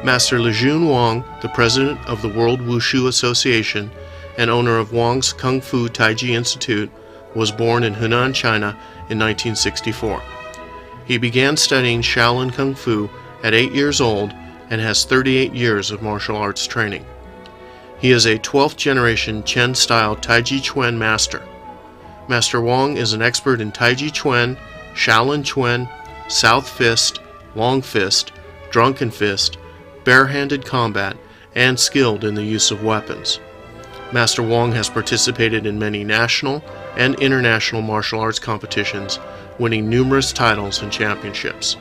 Master Lejun Wang, the president of the World Wushu Association and owner of Wang's Kung Fu Taiji Institute, was born in Hunan, China in 1964. He began studying Shaolin Kung Fu at 8 years old and has 38 years of martial arts training. He is a 12th generation Chen-style Taiji Chuan master. Master Wang is an expert in Taiji Chuan, Shaolin Chuan, South Fist, Long Fist, Drunken Fist, barehanded combat, and skilled in the use of weapons. Master Wang has participated in many national and international martial arts competitions, winning numerous titles and championships.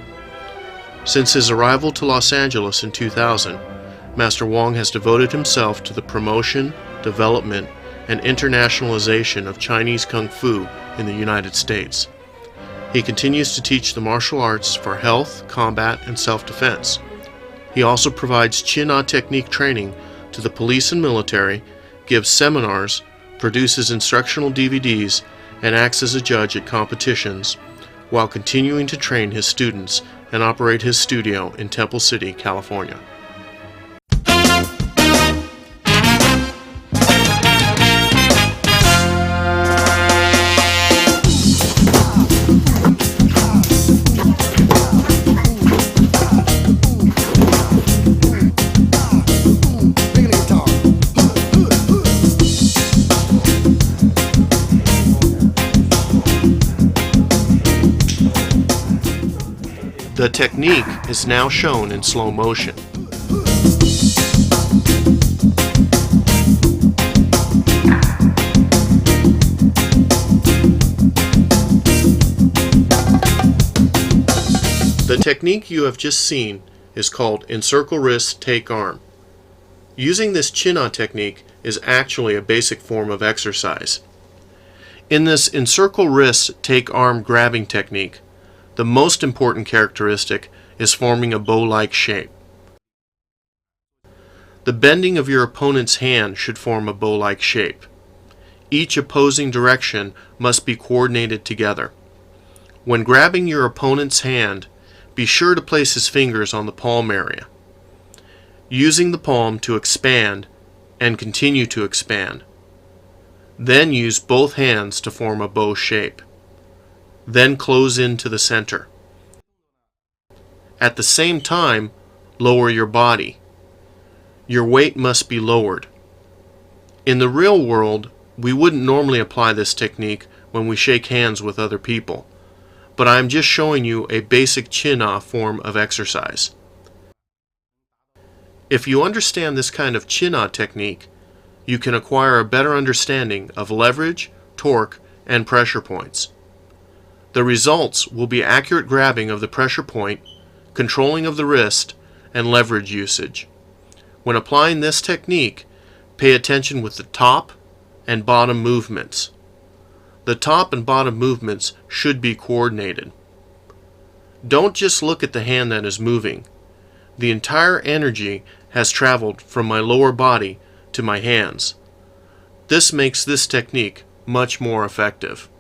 Since his arrival to Los Angeles in 2000, Master Wang has devoted himself to the promotion, development, and internationalization of Chinese Kung Fu in the United States. He continues to teach the martial arts for health, combat, and self-defense. He also provides Qin-Na technique training to the police and military, gives seminars, produces instructional DVDs, and acts as a judge at competitions, while continuing to train his students and operate his studio in Temple City, California. The technique is now shown in slow motion. The technique you have just seen is called Encircle Wrist, Take Arm. Using this Qin-Na technique is actually a basic form of exercise. In this Encircle Wrist, Take Arm grabbing technique, the most important characteristic is forming a bow-like shape. The bending of your opponent's hand should form a bow-like shape. Each opposing direction must be coordinated together. When grabbing your opponent's hand, be sure to place his fingers on the palm area, using the palm to expand and continue to expand. Then use both hands to form a bow shape. Then close into the center. At the same time, lower your body. Your weight must be lowered. In the real world, we wouldn't normally apply this technique when we shake hands with other people, but I am just showing you a basic Qin-Na form of exercise. If you understand this kind of Qin-Na technique, you can acquire a better understanding of leverage, torque, and pressure points. The results will be accurate grabbing of the pressure point, controlling of the wrist, and leverage usage. When applying this technique, pay attention with the top and bottom movements. The top and bottom movements should be coordinated. Don't just look at the hand that is moving. The entire energy has traveled from my lower body to my hands. This makes this technique much more effective.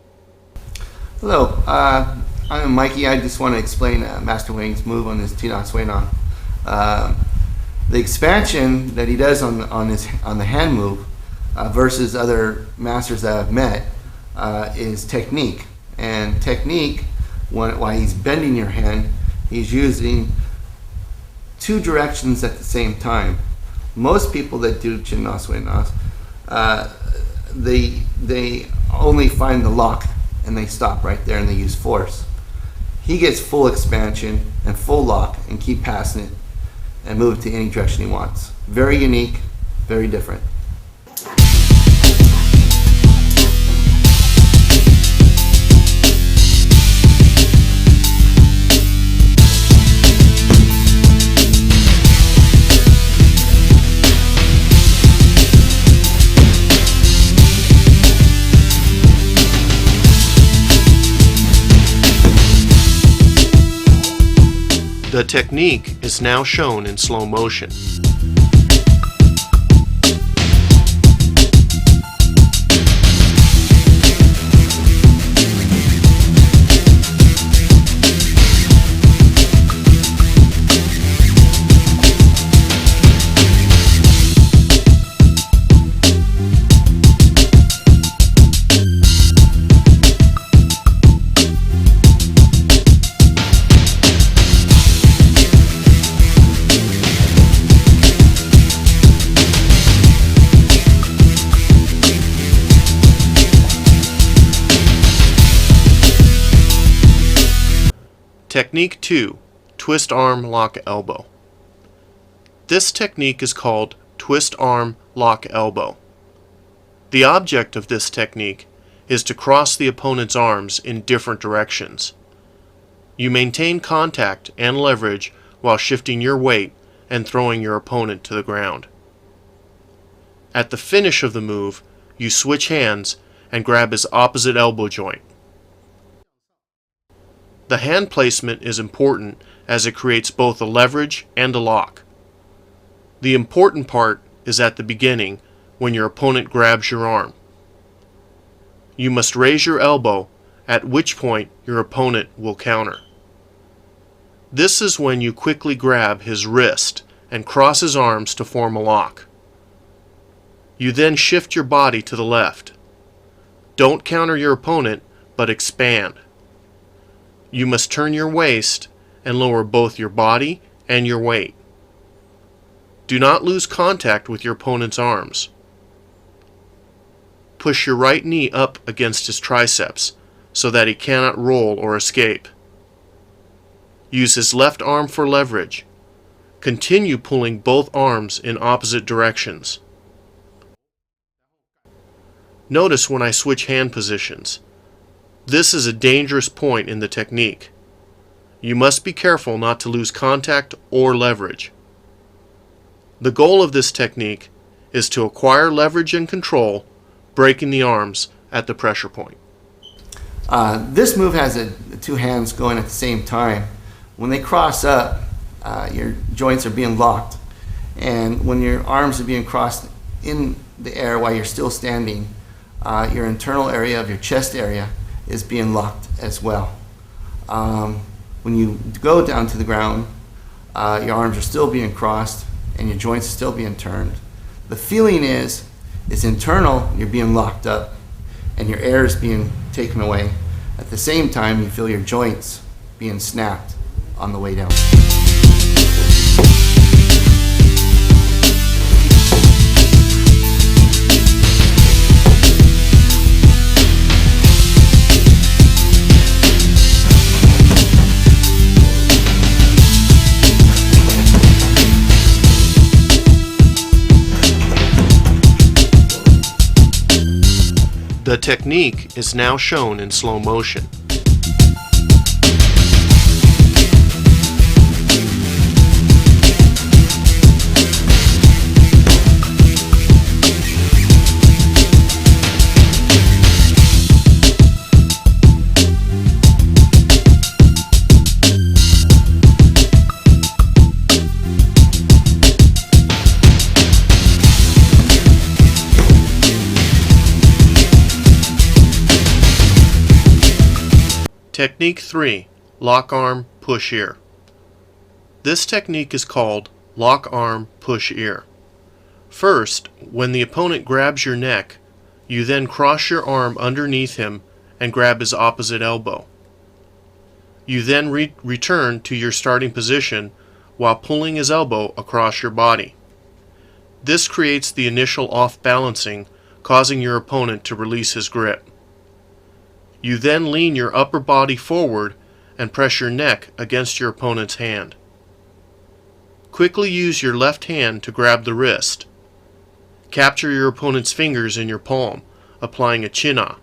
Hello, I'm Mikey. I just want to explain Master Wang's move on this Qin-Na Sui-Na. The expansion that he does on the hand move versus other masters that I've met is technique. And technique, while he's bending your hand, he's using two directions at the same time. Most people that do Qin-Na Sui-Na, they only find the lock and they stop right there and they use force. He gets full expansion and full lock and keep passing it and move it to any direction he wants. Very unique, very different. The technique is now shown in slow motion. Technique 2, Twist Arm Lock Elbow. This technique is called Twist Arm Lock Elbow. The object of this technique is to cross the opponent's arms in different directions. You maintain contact and leverage while shifting your weight and throwing your opponent to the ground. At the finish of the move, you switch hands and grab his opposite elbow joint. The hand placement is important as it creates both a leverage and a lock. The important part is at the beginning when your opponent grabs your arm. You must raise your elbow, at which point your opponent will counter. This is when you quickly grab his wrist and cross his arms to form a lock. You then shift your body to the left. Don't counter your opponent, but expand. You must turn your waist and lower both your body and your weight. Do not lose contact with your opponent's arms. Push your right knee up against his triceps so that he cannot roll or escape. Use his left arm for leverage. Continue pulling both arms in opposite directions. Notice when I switch hand positions. This is a dangerous point in the technique. You must be careful not to lose contact or leverage. The goal of this technique is to acquire leverage and control, breaking the arms at the pressure point. This move has the two hands going at the same time. When they cross up, your joints are being locked. And when your arms are being crossed in the air while you're still standing, your internal area of your chest area is being locked as well. When you go down to the ground, your arms are still being crossed and your joints are still being turned. The feeling is it's internal, you're being locked up and your air is being taken away. At the same time, you feel your joints being snapped on the way down. The technique is now shown in slow motion. Technique 3, Lock Arm, Push Ear. This technique is called Lock Arm, Push Ear. First, when the opponent grabs your neck, you then cross your arm underneath him and grab his opposite elbow. You then return to your starting position while pulling his elbow across your body. This creates the initial off-balancing, causing your opponent to release his grip. You then lean your upper body forward and press your neck against your opponent's hand. Quickly use your left hand to grab the wrist. Capture your opponent's fingers in your palm, applying a Qin-Na.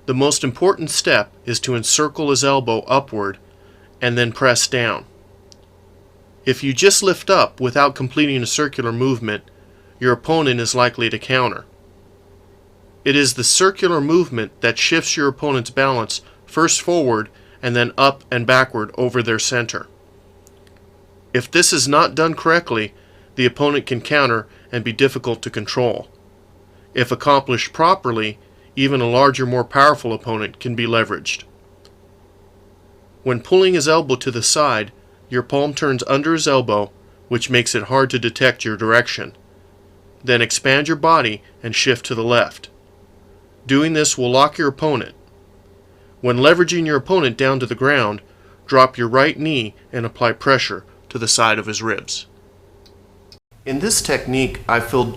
The most important step is to encircle his elbow upward and then press down. If you just lift up without completing a circular movement, your opponent is likely to counter. It is the circular movement that shifts your opponent's balance first forward and then up and backward over their center. If this is not done correctly, the opponent can counter and be difficult to control. If accomplished properly, even a larger, more powerful opponent can be leveraged. When pulling his elbow to the side, your palm turns under his elbow, which makes it hard to detect your direction. Then expand your body and shift to the left. Doing this will lock your opponent. When leveraging your opponent down to the ground, drop your right knee and apply pressure to the side of his ribs. In this technique, I feel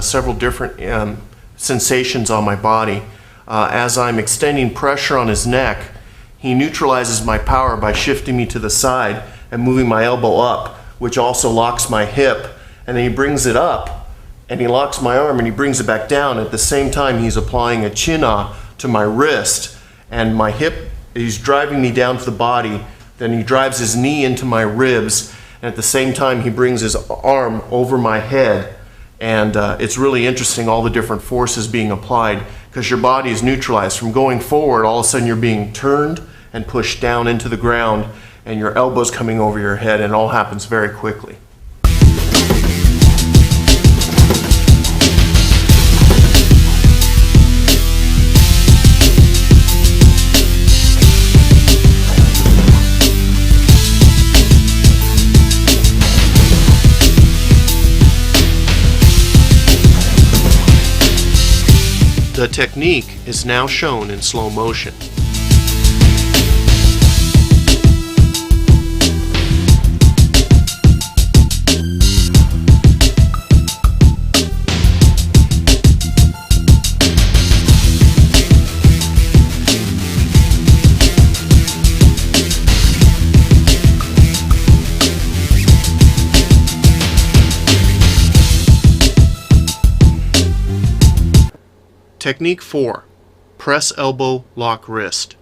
several different sensations on my body. As I'm extending pressure on his neck, he neutralizes my power by shifting me to the side and moving my elbow up, which also locks my hip. And then he brings it up and he locks my arm and he brings it back down. At the same time, he's applying a Qin-Na to my wrist and my hip. He's driving me down to the body. Then he drives his knee into my ribs. And at the same time, he brings his arm over my head. And it's really interesting, all the different forces being applied, because your body is neutralized. From going forward, all of a sudden you're being turned and pushed down into the ground, and your elbow's coming over your head, and it all happens very quickly. The technique is now shown in slow motion. Technique 4. Press elbow, lock wrist.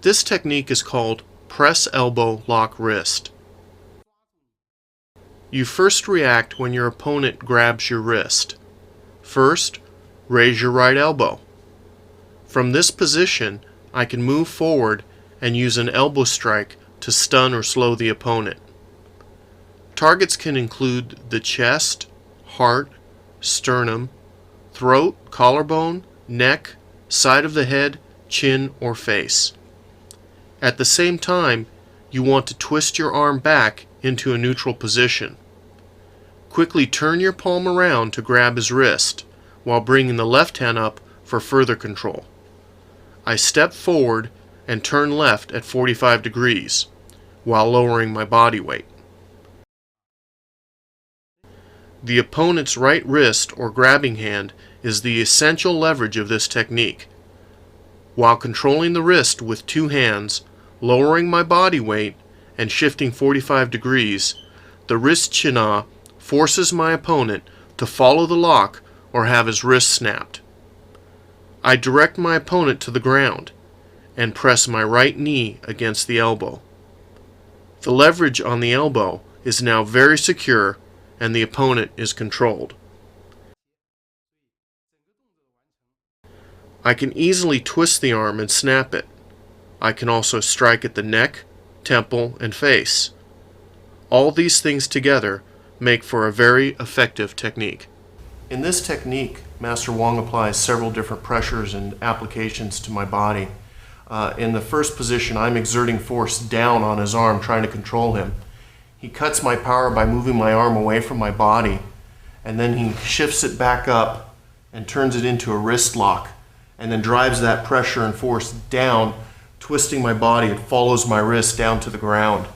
This technique is called press elbow, lock wrist. You first react when your opponent grabs your wrist. First, raise your right elbow. From this position, I can move forward and use an elbow strike to stun or slow the opponent. Targets can include the chest, heart, sternum, throat, collarbone, neck, side of the head, chin, or face. At the same time, you want to twist your arm back into a neutral position. Quickly turn your palm around to grab his wrist, while bringing the left hand up for further control. I step forward and turn left at 45 degrees, while lowering my body weight. The opponent's right wrist or grabbing hand is the essential leverage of this technique. While controlling the wrist with two hands, lowering my body weight, and shifting 45 degrees, the wrist Qin-Na forces my opponent to follow the lock or have his wrist snapped. I direct my opponent to the ground and press my right knee against the elbow. The leverage on the elbow is now very secure and the opponent is controlled. I can easily twist the arm and snap it. I can also strike at the neck, temple, and face. All these things together make for a very effective technique. In this technique, Master Wang applies several different pressures and applications to my body. In the first position, I'm exerting force down on his arm, trying to control him. He cuts my power by moving my arm away from my body, and then he shifts it back up and turns it into a wrist lock, and then drives that pressure and force down, twisting my body. It follows my wrist down to the ground.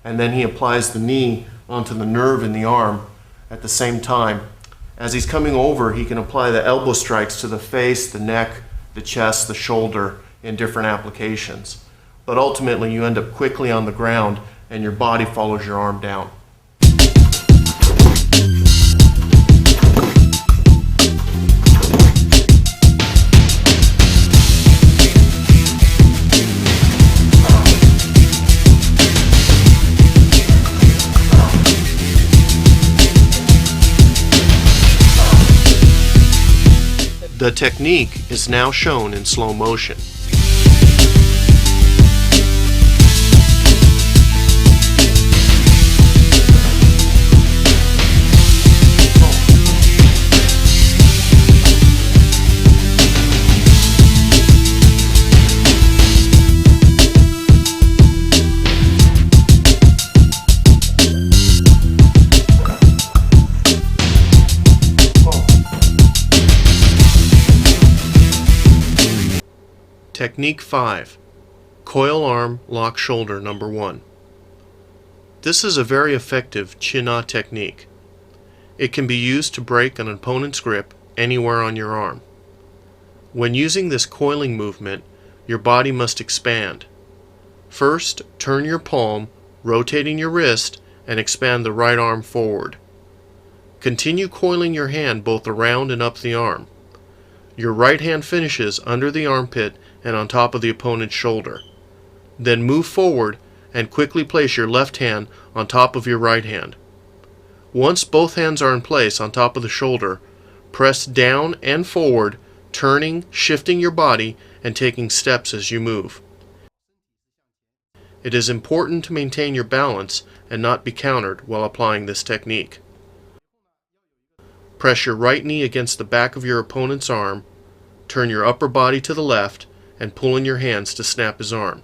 And then he applies the knee onto the nerve in the arm at the same time. As he's coming over, he can apply the elbow strikes to the face, the neck, the chest, the shoulder in different applications. But ultimately, you end up quickly on the ground and your body follows your arm down. The technique is now shown in slow motion. Technique 5. Coil arm, lock shoulder, number 1. This is a very effective Qin-Na technique. It can be used to break an opponent's grip anywhere on your arm. When using this coiling movement, your body must expand. First, turn your palm, rotating your wrist, and expand the right arm forward. Continue coiling your hand both around and up the arm. Your right hand finishes under the armpit and on top of the opponent's shoulder. Then move forward and quickly place your left hand on top of your right hand. Once both hands are in place on top of the shoulder, press down and forward, turning, shifting your body, and taking steps as you move. It is important to maintain your balance and not be countered while applying this technique. Press your right knee against the back of your opponent's arm, turn your upper body to the left, and pull in your hands to snap his arm.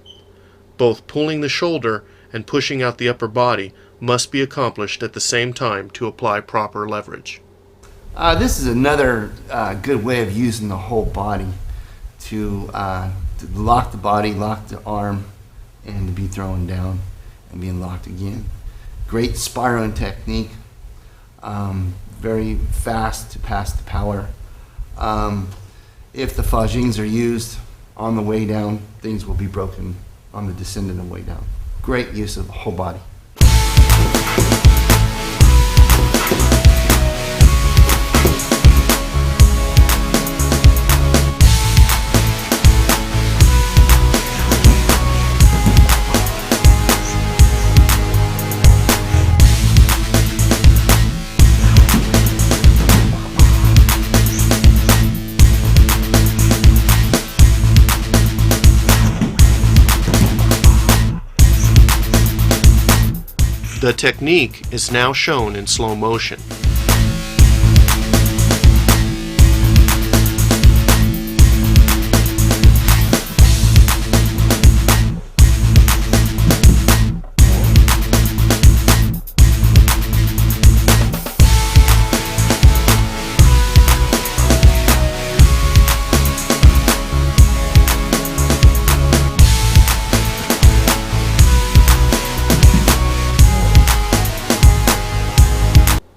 Both pulling the shoulder and pushing out the upper body must be accomplished at the same time to apply proper leverage. This is another good way of using the whole body to lock the body, lock the arm, and to be thrown down and being locked again. Great spiraling technique, very fast to pass the power. If the fajings are used on the way down, things will be broken on the descending way down. Great use of the whole body. The technique is now shown in slow motion.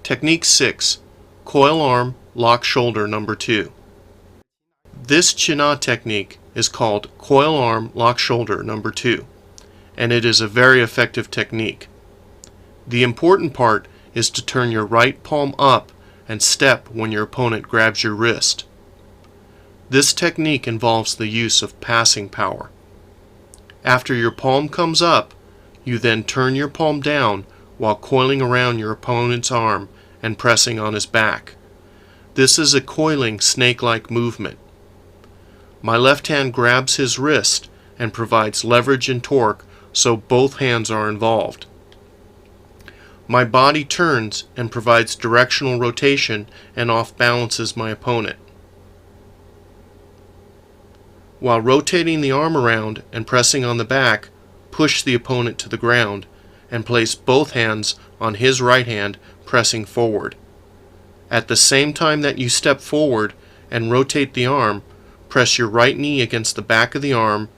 Technique 6. Coil arm, lock shoulder number 2. This Qin-Na technique is called coil arm, lock shoulder number 2, and it is a very effective technique. The important part is to turn your right palm up and step when your opponent grabs your wrist. This technique involves the use of passing power. After your palm comes up, you then turn your palm down while coiling around your opponent's arm and pressing on his back. This is a coiling snake-like movement. My left hand grabs his wrist and provides leverage and torque, so both hands are involved. My body turns and provides directional rotation and off-balances my opponent. While rotating the arm around and pressing on the back, push the opponent to the ground and place both hands on his right hand, pressing forward. At the same time that you step forward and rotate the arm, press your right knee against the back of the arm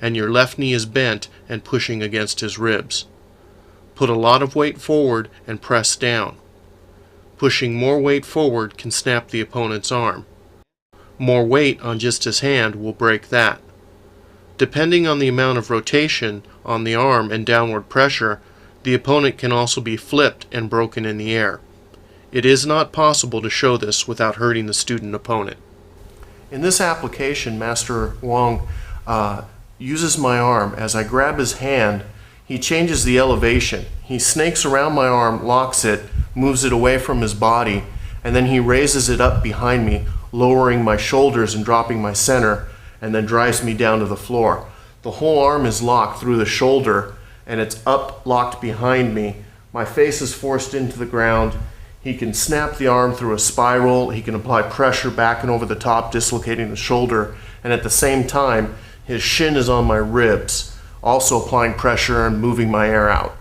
and your left knee is bent and pushing against his ribs. Put a lot of weight forward and press down. Pushing more weight forward can snap the opponent's arm. More weight on just his hand will break that. Depending on the amount of rotation on the arm and downward pressure, the opponent can also be flipped and broken in the air. It is not possible to show this without hurting the student opponent. In this application, Master Wang uses my arm. As I grab his hand, he changes the elevation. He snakes around my arm, locks it, moves it away from his body, and then he raises it up behind me, lowering my shoulders and dropping my center, and then drives me down to the floor. The whole arm is locked through the shoulder, and it's up locked behind me. My face is forced into the ground. He can snap the arm through a spiral. He can apply pressure back and over the top, dislocating the shoulder, and at the same time, his shin is on my ribs, also applying pressure and moving my air out.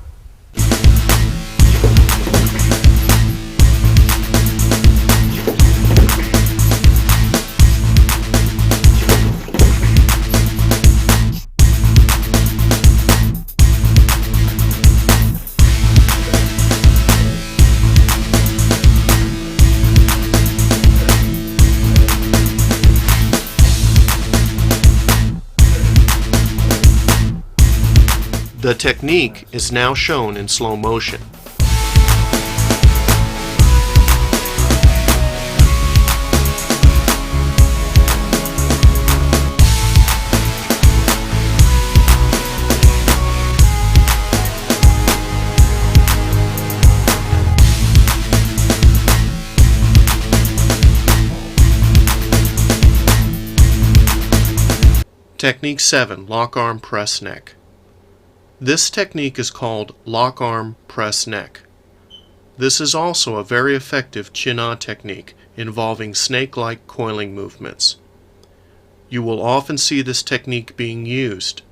The technique is now shown in slow motion. Technique 7, Lock Arm Press Neck. This technique is called Lock Arm Press Neck. This is also a very effective Qin-Na technique involving snake-like coiling movements. You will often see this technique being used.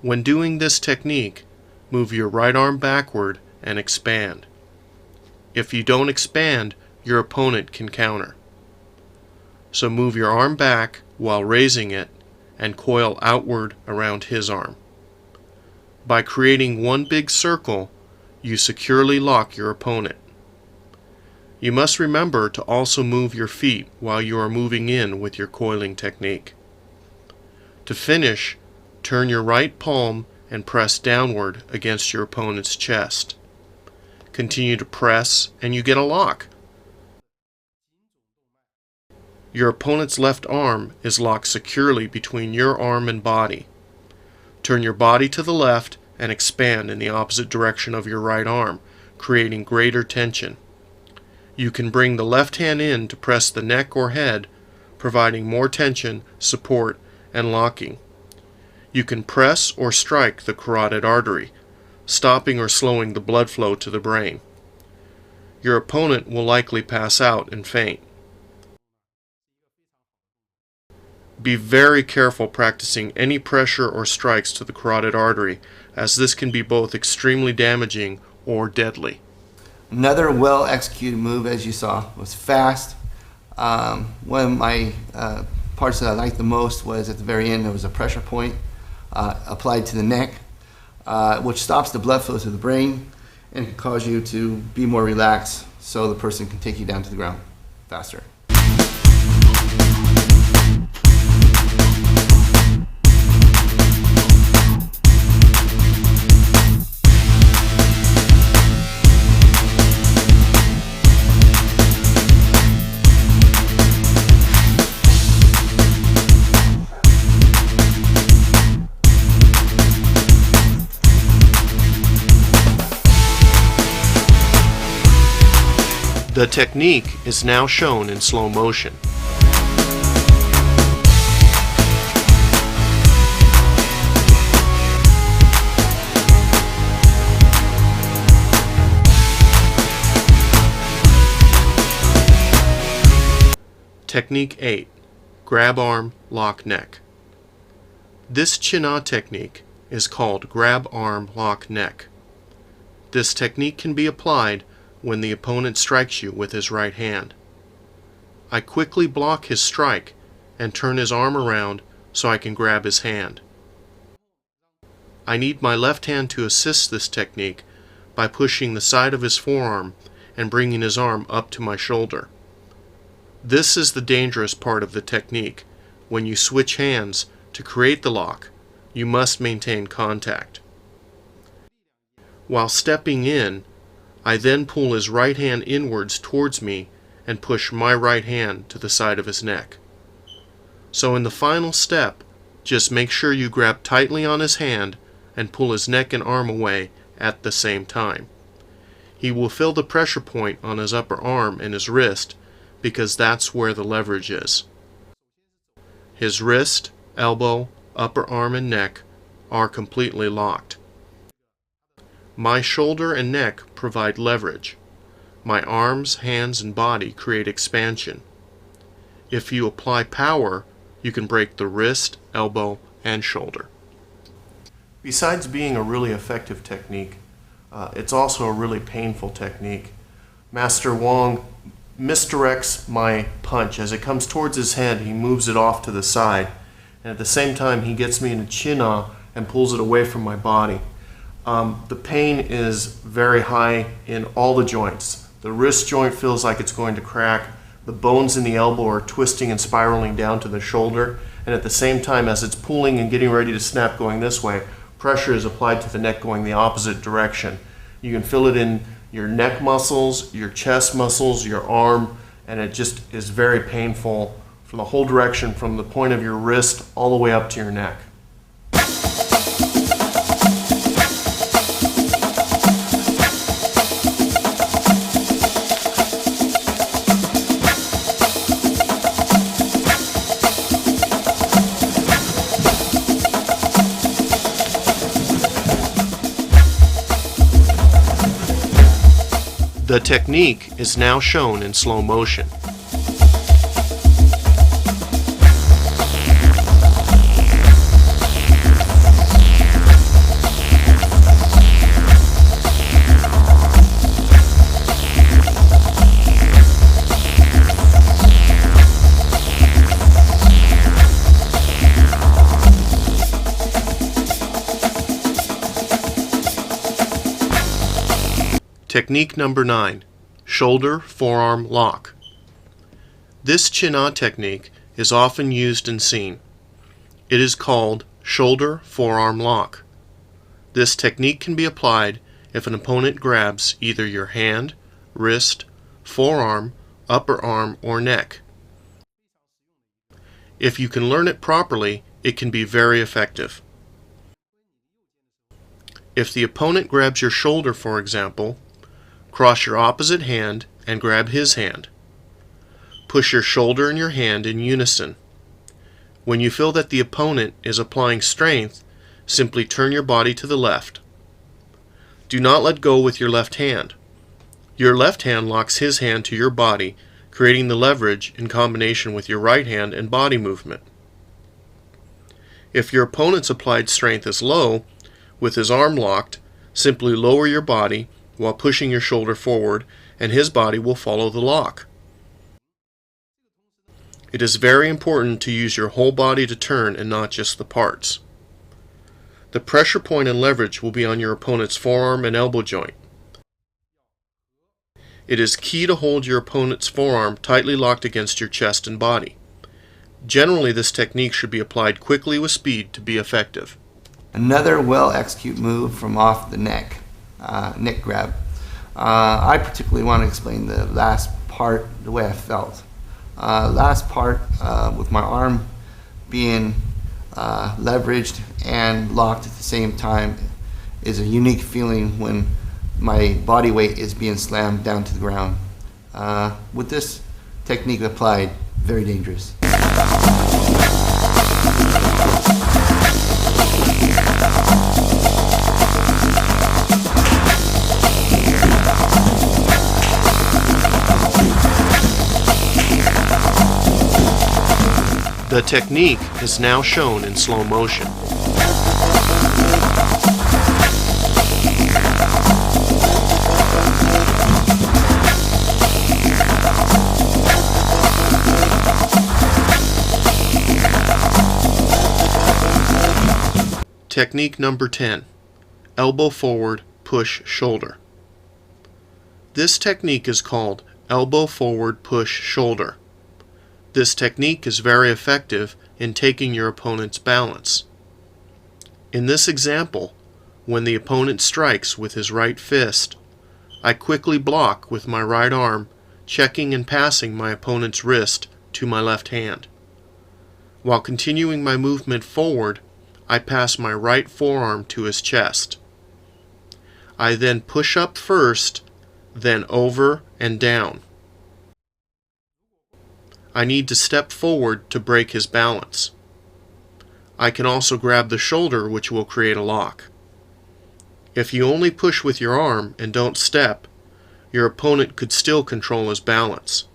When doing this technique, move your right arm backward and expand. If you don't expand, your opponent can counter. So move your arm back while raising it and coil outward around his arm. By creating one big circle, you securely lock your opponent. You must remember to also move your feet while you are moving in with your coiling technique. To finish, turn your right palm and press downward against your opponent's chest. Continue to press and you get a lock. Your opponent's left arm is locked securely between your arm and body. Turn your body to the left and expand in the opposite direction of your right arm, creating greater tension. You can bring the left hand in to press the neck or head, providing more tension, support, and locking. You can press or strike the carotid artery, stopping or slowing the blood flow to the brain. Your opponent will likely pass out and faint. Be very careful practicing any pressure or strikes to the carotid artery, as this can be both extremely damaging or deadly. Another well-executed move, as you saw, was fast. One of my parts that I liked the most was at the very end. There was a pressure point applied to the neck, which stops the blood flow to the brain and can cause you to be more relaxed so the person can take you down to the ground faster. The technique is now shown in slow motion. Technique 8, Grab Arm, Lock Neck. This Qin-Na technique is called Grab Arm, Lock Neck. This technique can be applied when the opponent strikes you with his right hand. I quickly block his strike and turn his arm around so I can grab his hand. I need my left hand to assist this technique by pushing the side of his forearm and bringing his arm up to my shoulder. This is the dangerous part of the technique. When you switch hands to create the lock, you must maintain contact. While stepping in, I then pull his right hand inwards towards me and push my right hand to the side of his neck. So in the final step, just make sure you grab tightly on his hand and pull his neck and arm away at the same time. He will feel the pressure point on his upper arm and his wrist because that's where the leverage is. His wrist, elbow, upper arm, and neck are completely locked. My shoulder and neck provide leverage. My arms, hands, and body create expansion. If you apply power, you can break the wrist, elbow, and shoulder. Besides being a really effective technique, it's also a really painful technique. Master Wang misdirects my punch. As it comes towards his head, he moves it off to the side. And at the same time, he gets me in a Qin-Na and pulls it away from my body. The pain is very high in all the joints. The wrist joint feels like it's going to crack. The bones in the elbow are twisting and spiraling down to the shoulder, and at the same time as it's pulling and getting ready to snap going this way, pressure is applied to the neck going the opposite direction. You can feel it in your neck muscles, your chest muscles, your arm, and it just is very painful from the whole direction, from the point of your wrist all the way up to your neck. The technique is now shown in slow motion. Technique number 9, shoulder forearm lock. This Qin-Na technique is often used and seen. It is called shoulder forearm lock. This technique can be applied if an opponent grabs either your hand, wrist, forearm, upper arm, or neck. If you can learn it properly, it can be very effective. If the opponent grabs your shoulder, for example, cross your opposite hand and grab his hand. Push your shoulder and your hand in unison. When you feel that the opponent is applying strength, simply turn your body to the left. Do not let go with your left hand. Your left hand locks his hand to your body, creating the leverage in combination with your right hand and body movement. If your opponent's applied strength is low, with his arm locked, simply lower your body while pushing your shoulder forward, and his body will follow the lock. It is very important to use your whole body to turn and not just the parts. The pressure point and leverage will be on your opponent's forearm and elbow joint. It is key to hold your opponent's forearm tightly locked against your chest and body. Generally, this technique should be applied quickly with speed to be effective. Another well-executed move from off the neck grab. I particularly want to explain the last part the way I felt. Last part with my arm being leveraged and locked at the same time is a unique feeling when my body weight is being slammed down to the ground. With this technique applied, very dangerous. The technique is now shown in slow motion. Technique number 10, elbow forward, push shoulder. This technique is called elbow forward, push shoulder. This technique is very effective in taking your opponent's balance. In this example, when the opponent strikes with his right fist, I quickly block with my right arm, checking and passing my opponent's wrist to my left hand. While continuing my movement forward, I pass my right forearm to his chest. I then push up first, then over and down. I need to step forward to break his balance. I can also grab the shoulder, which will create a lock. If you only push with your arm and don't step, your opponent could still control his balance.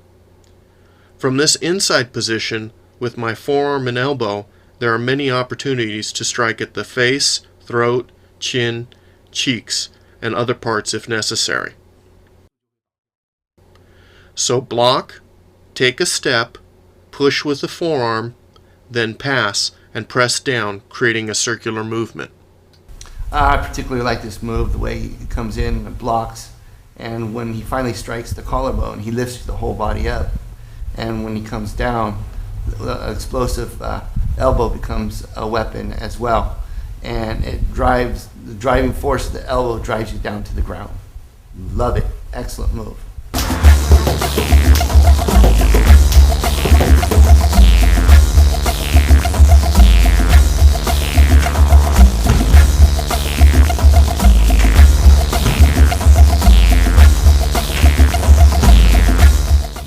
From this inside position, with my forearm and elbow, there are many opportunities to strike at the face, throat, chin, cheeks, and other parts if necessary. So block, take a step, push with the forearm, then pass and press down, creating a circular movement. I particularly like this move, the way he comes in and blocks, and when he finally strikes the collarbone, he lifts the whole body up, and when he comes down, explosive elbow becomes a weapon as well. And the driving force of the elbow drives you down to the ground. Love it. Excellent move.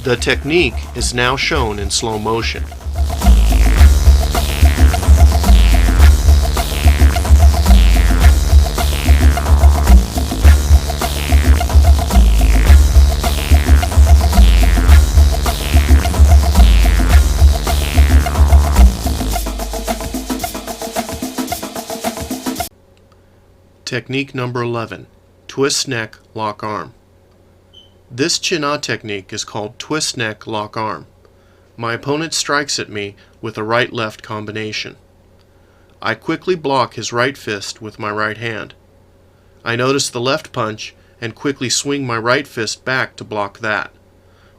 The technique is now shown in slow motion. Technique number 11, twist neck, lock arm. This Qin-Na technique is called twist neck, lock arm. My opponent strikes at me with a right-left combination. I quickly block his right fist with my right hand. I notice the left punch and quickly swing my right fist back to block that.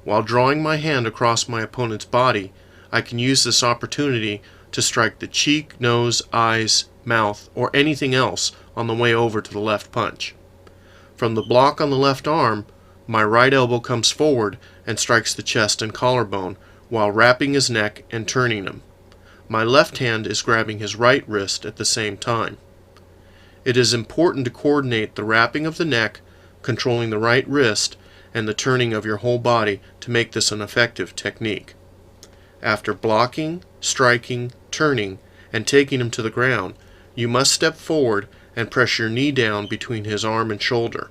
While drawing my hand across my opponent's body, I can use this opportunity to strike the cheek, nose, eyes, mouth, or anything else on the way over to the left punch. From the block on the left arm, my right elbow comes forward and strikes the chest and collarbone while wrapping his neck and turning him. My left hand is grabbing his right wrist at the same time. It is important to coordinate the wrapping of the neck, controlling the right wrist, and the turning of your whole body to make this an effective technique. After blocking, striking, turning, and taking him to the ground, you must step forward and press your knee down between his arm and shoulder.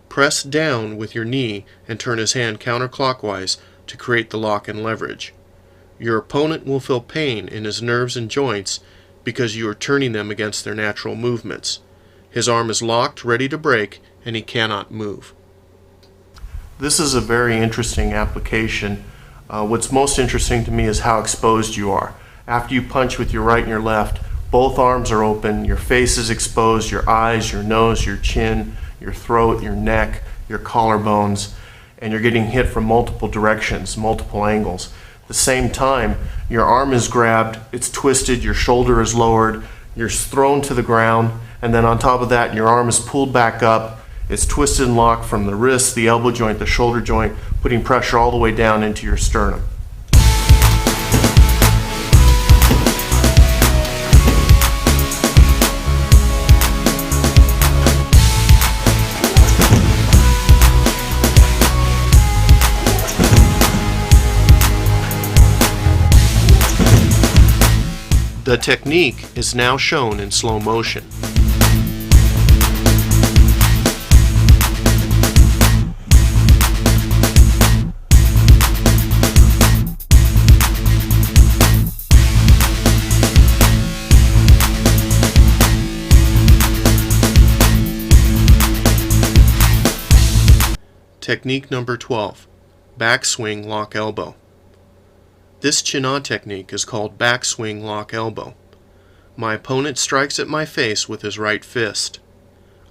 Press down with your knee and turn his hand counterclockwise to create the lock and leverage. Your opponent will feel pain in his nerves and joints because you are turning them against their natural movements. His arm is locked, ready to break, and he cannot move. This is a very interesting application. What's most interesting to me is how exposed you are. After you punch with your right and your left, both arms are open, your face is exposed, your eyes, your nose, your chin, your throat, your neck, your collarbones, and you're getting hit from multiple directions, multiple angles. At the same time, your arm is grabbed, it's twisted, your shoulder is lowered, you're thrown to the ground, and then on top of that, your arm is pulled back up, it's twisted and locked from the wrist, the elbow joint, the shoulder joint, putting pressure all the way down into your sternum. The technique is now shown in slow motion. Technique number 12, backswing lock elbow. This Qin-Na technique is called backswing lock elbow. My opponent strikes at my face with his right fist.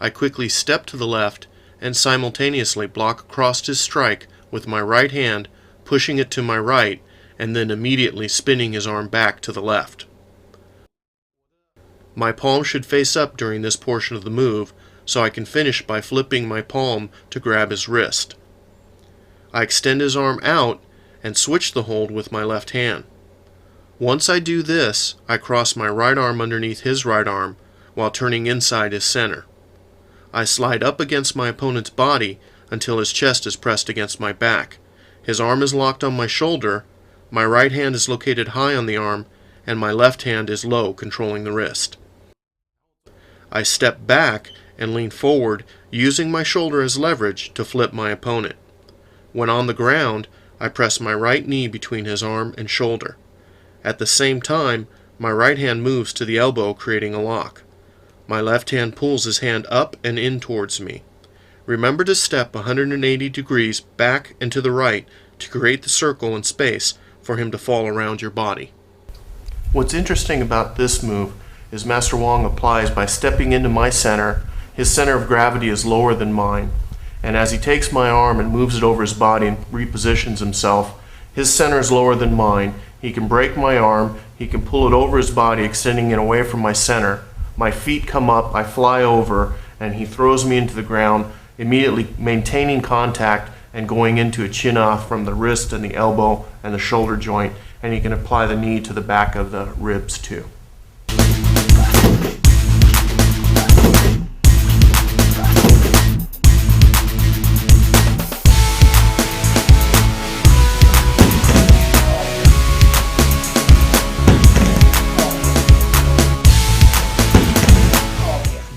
I quickly step to the left and simultaneously block across his strike with my right hand, pushing it to my right, and then immediately spinning his arm back to the left. My palm should face up during this portion of the move, so I can finish by flipping my palm to grab his wrist. I extend his arm out and switch the hold with my left hand. Once I do this, I cross my right arm underneath his right arm while turning inside his center. I slide up against my opponent's body until his chest is pressed against my back. His arm is locked on my shoulder, my right hand is located high on the arm, and my left hand is low, controlling the wrist. I step back and lean forward, using my shoulder as leverage to flip my opponent. When on the ground, I press my right knee between his arm and shoulder. At the same time, my right hand moves to the elbow, creating a lock. My left hand pulls his hand up and in towards me. Remember to step 180 degrees back and to the right to create the circle and space for him to fall around your body. What's interesting about this move is Master Wang applies by stepping into my center. His center of gravity is lower than mine. And as he takes my arm and moves it over his body and repositions himself, his center is lower than mine. he can break my arm, he can pull it over his body, extending it away from my center. My feet come up, I fly over, and he throws me into the ground, immediately maintaining contact and going into a Qin-Na from the wrist and the elbow and the shoulder joint, and he can apply the knee to the back of the ribs too.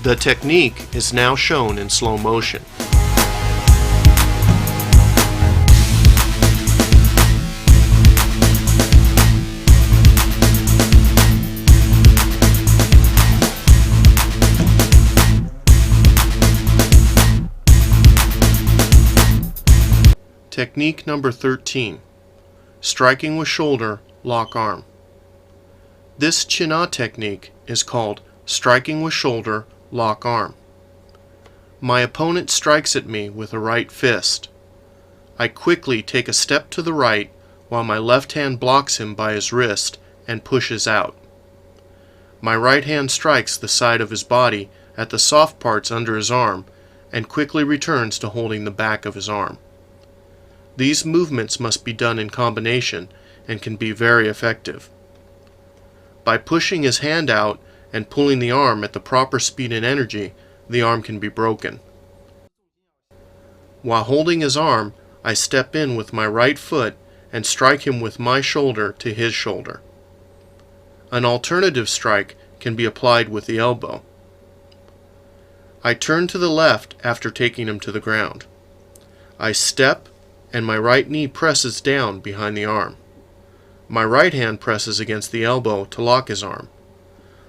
The technique is now shown in slow motion. Technique number 13. Striking with shoulder, lock arm. This Qin-Na technique is called striking with shoulder, lock arm. My opponent strikes at me with a right fist. I quickly take a step to the right while my left hand blocks him by his wrist and pushes out. My right hand strikes the side of his body at the soft parts under his arm and quickly returns to holding the back of his arm. These movements must be done in combination and can be very effective. By pushing his hand out and pulling the arm at the proper speed and energy, the arm can be broken. While holding his arm, I step in with my right foot and strike him with my shoulder to his shoulder. An alternative strike can be applied with the elbow. I turn to the left after taking him to the ground. I step and my right knee presses down behind the arm. My right hand presses against the elbow to lock his arm.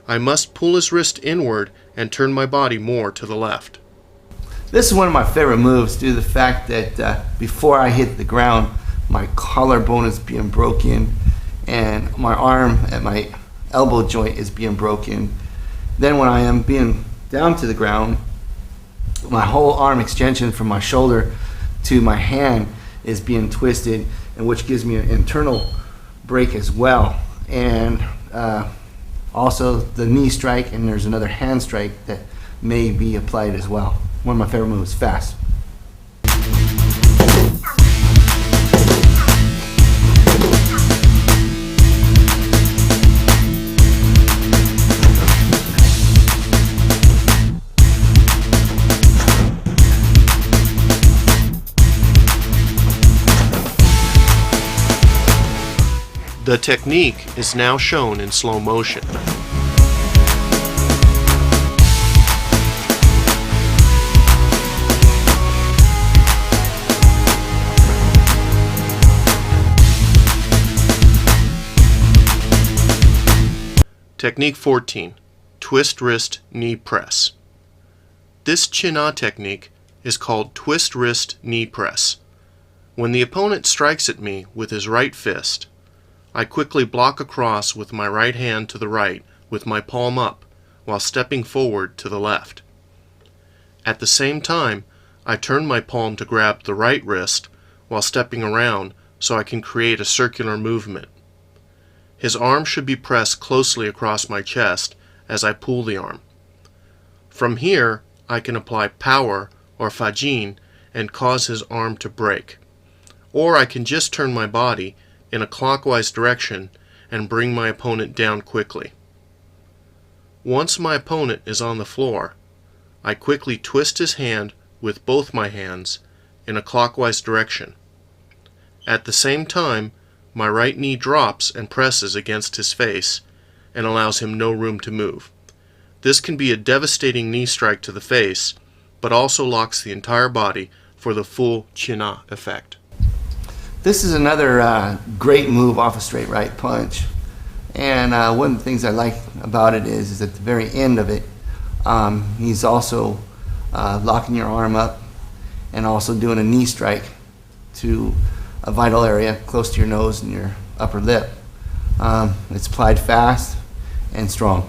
I must pull his wrist inward and turn my body more to the left. This is one of my favorite moves due to the fact that before I hit the ground, my collarbone is being broken and my arm at my elbow joint is being broken. Then when I am being down to the ground, my whole arm extension from my shoulder to my hand is being twisted, and which gives me an internal break as well. And also the knee strike, and there's another hand strike that may be applied as well. One of my favorite moves, fast. The technique is now shown in slow motion. Technique 14. Twist wrist knee press. This Qin-Na technique is called twist wrist knee press. When the opponent strikes at me with his right fist, I quickly block across with my right hand to the right with my palm up while stepping forward to the left. At the same time, I turn my palm to grab the right wrist while stepping around so I can create a circular movement. His arm should be pressed closely across my chest as I pull the arm. From here, I can apply power or fajin and cause his arm to break. Or I can just turn my body in a clockwise direction and bring my opponent down quickly. Once my opponent is on the floor, I quickly twist his hand with both my hands in a clockwise direction. At the same time, my right knee drops and presses against his face and allows him no room to move. This can be a devastating knee strike to the face, but also locks the entire body for the full Qin-Na effect. This is another great move off a straight right punch. And one of the things I like about it is at the very end of it, he's also locking your arm up and also doing a knee strike to a vital area close to your nose and your upper lip. It's applied fast and strong.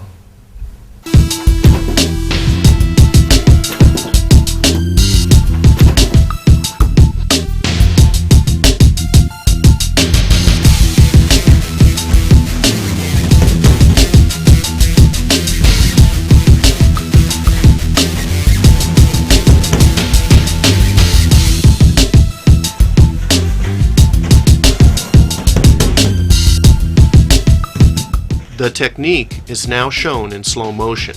The technique is now shown in slow motion.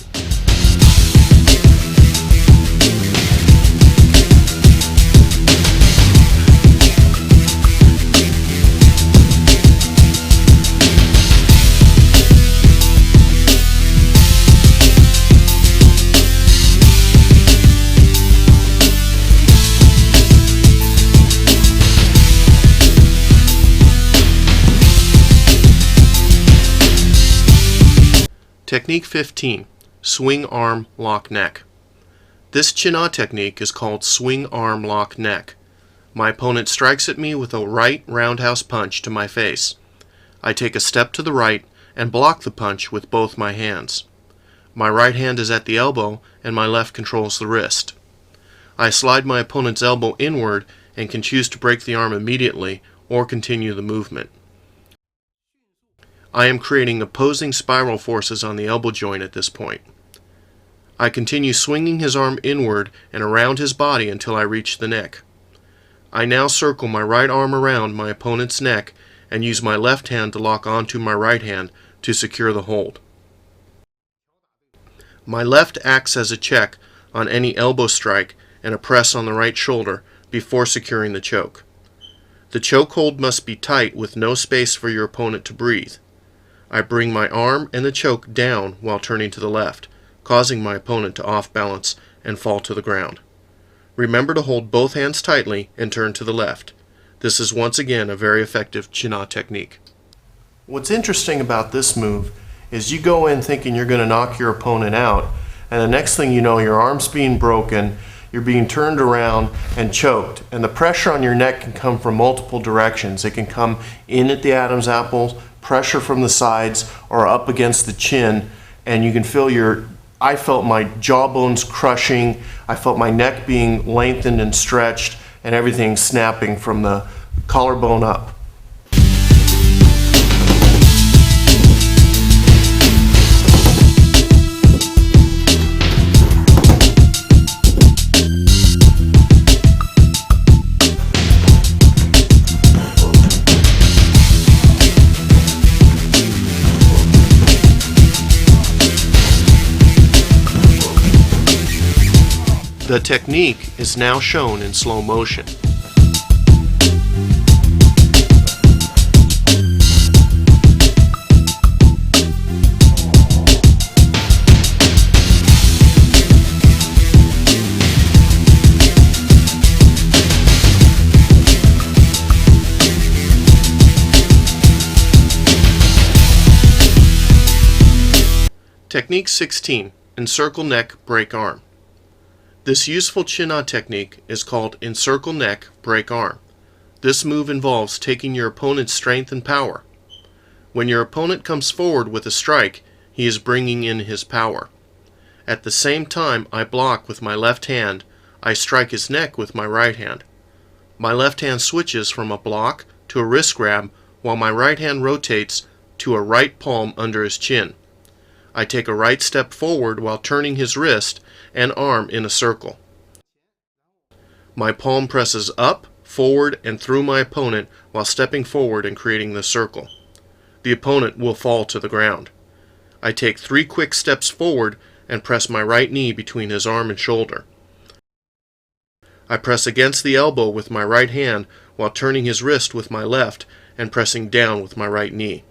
Technique 15. Swing Arm Lock Neck. This Qin-Na technique is called Swing Arm Lock Neck. My opponent strikes at me with a right roundhouse punch to my face. I take a step to the right and block the punch with both my hands. My right hand is at the elbow and my left controls the wrist. I slide my opponent's elbow inward and can choose to break the arm immediately or continue the movement. I am creating opposing spiral forces on the elbow joint at this point. I continue swinging his arm inward and around his body until I reach the neck. I now circle my right arm around my opponent's neck and use my left hand to lock onto my right hand to secure the hold. My left acts as a check on any elbow strike and a press on the right shoulder before securing the choke. The choke hold must be tight with no space for your opponent to breathe. I bring my arm and the choke down while turning to the left, causing my opponent to off-balance and fall to the ground. Remember to hold both hands tightly and turn to the left. This is once again a very effective Qin-Na technique. What's interesting about this move is you go in thinking you're going to knock your opponent out, and the next thing you know, your arm's being broken, you're being turned around and choked. And the pressure on your neck can come from multiple directions. It can come in at the Adam's apple, pressure from the sides, or up against the chin, and you can feel I felt my jawbones crushing, I felt my neck being lengthened and stretched, and everything snapping from the collarbone up. The technique is now shown in slow motion. Technique 16. Encircle Neck, Break Arm. This useful Qin-Na technique is called Encircle Neck, Break Arm. This move involves taking your opponent's strength and power. When your opponent comes forward with a strike, he is bringing in his power. At the same time I block with my left hand, I strike his neck with my right hand. My left hand switches from a block to a wrist grab while my right hand rotates to a right palm under his chin. I take a right step forward while turning his wrist and arm in a circle. My palm presses up, forward, and through my opponent while stepping forward and creating the circle. The opponent will fall to the ground. I take 3 quick steps forward and press my right knee between his arm and shoulder. I press against the elbow with my right hand while turning his wrist with my left and pressing down with my right knee.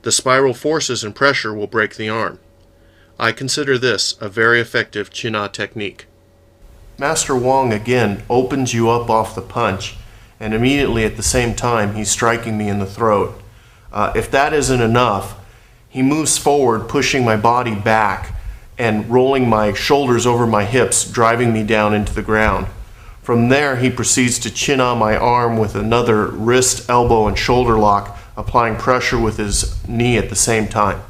The spiral forces and pressure will break the arm. I consider this a very effective Qin-Na technique. Master Wang again opens you up off the punch, and immediately at the same time he's striking me in the throat. If that isn't enough, he moves forward, pushing my body back and rolling my shoulders over my hips, driving me down into the ground. From there, he proceeds to Qin-Na my arm with another wrist, elbow, and shoulder lock, applying pressure with his knee at the same time.